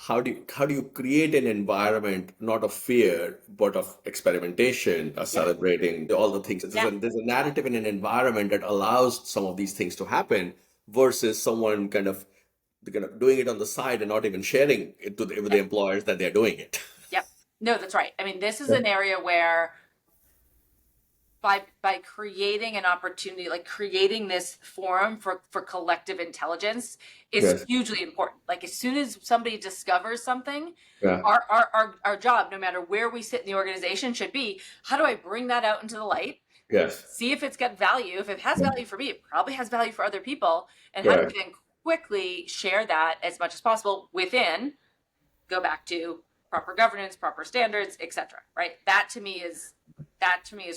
how do you create an environment not of fear but of experimentation, celebrating all the things. There's a narrative in an environment that allows some of these things to happen versus someone kind of doing it on the side and not even sharing it with the employers that they're doing it. Yep. No, that's right. I mean, this is an area where by creating an opportunity, like creating this forum for collective intelligence is hugely important. Like as soon as somebody discovers something, our job, no matter where we sit in the organization, should be, how do I bring that out into the light? See if it's got value. If it has value for me, it probably has value for other people. And how do we then quickly share that as much as possible within, go back to proper governance, proper standards, etc. Right? That to me is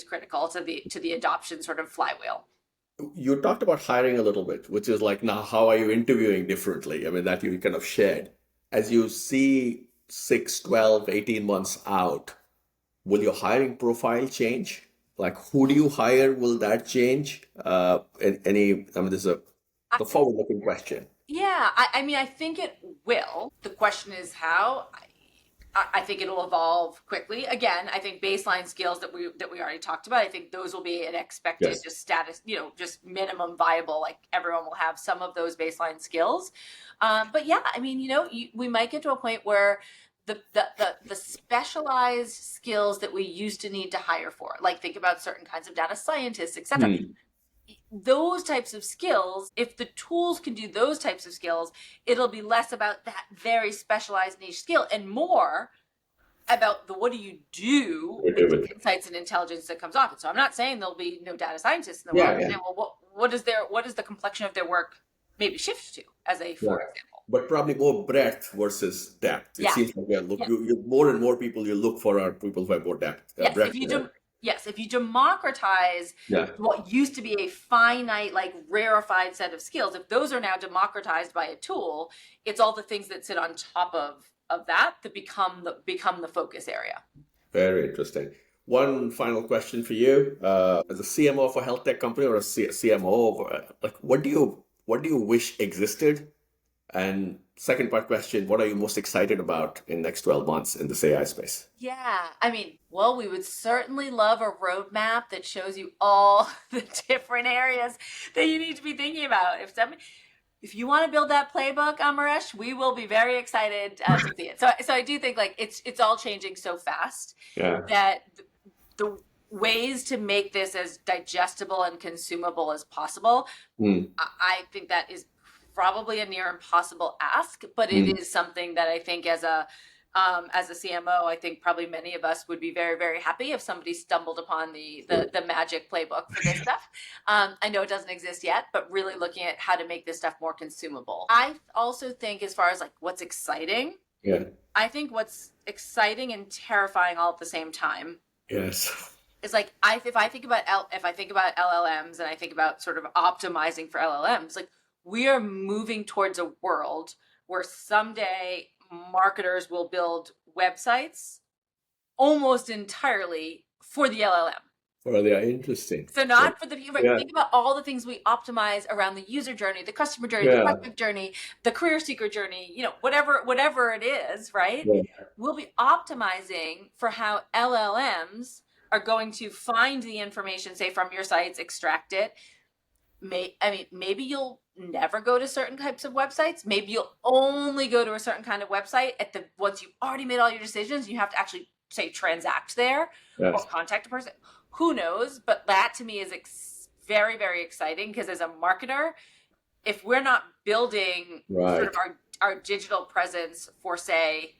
critical to the adoption sort of flywheel. You talked about hiring a little bit, which is like, now how are you interviewing differently? I mean, that you kind of shared. As you see 6, 12, 18 months out, will your hiring profile change? Like, who do you hire? Will that change? This is the forward-looking question. Yeah, I mean, I think it will. The question is how. I think it'll evolve quickly. Again, I think baseline skills that we already talked about, I think those will be an expected just status, just minimum viable. Like everyone will have some of those baseline skills. But yeah, I mean, we might get to a point where the specialized skills that we used to need to hire for, like think about certain kinds of data scientists, etc. Those types of skills, if the tools can do those types of skills, it'll be less about that very specialized niche skill and more about what do you do with the insights and intelligence that comes off it. So I'm not saying there'll be no data scientists in the world. Saying, well, what is the complexion of their work maybe shift to, for example? But probably more breadth versus depth. It seems like more and more people you look for are people who have more depth. Yes, if you democratize what used to be a finite, like rarefied set of skills, if those are now democratized by a tool, it's all the things that sit on top of that become the focus area. Very interesting. One final question for you, as a CMO of a health tech company or a CMO, like what do you wish existed? And second part question, what are you most excited about in next 12 months in this AI space? Yeah, I mean, well, we would certainly love a roadmap that shows you all the different areas that you need to be thinking about. If you want to build that playbook, Amaresh, we will be very excited to see it. So I do think like it's all changing so fast that the ways to make this as digestible and consumable as possible, I think that is probably a near impossible ask, but it is something that I think as a CMO, I think probably many of us would be very, very happy if somebody stumbled upon the magic playbook for this stuff. I know it doesn't exist yet, but really looking at how to make this stuff more consumable. I also think as far as like what's exciting, I think what's exciting and terrifying all at the same time. It's like if I think about LLMs and I think about sort of optimizing for LLMs, like we are moving towards a world where someday marketers will build websites almost entirely for the LLM. Well, they are interesting. So not for the viewer. Think about all the things we optimize around the user journey, the customer journey, the prospect journey, the career seeker journey, whatever it is, right? We'll be optimizing for how LLMs are going to find the information, say from your sites, extract it. Maybe you'll never go to certain types of websites. Maybe you'll only go to a certain kind of website once you've already made all your decisions. You have to actually say transact there or contact a person. Who knows? But that to me is very, very exciting because as a marketer, if we're not building sort of our digital presence for say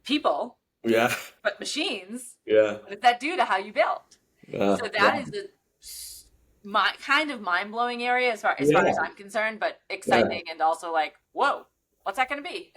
people, but machines, what does that do to how you build? So that is my kind of mind-blowing area as far as I'm concerned, but exciting and also like, whoa, what's that going to be?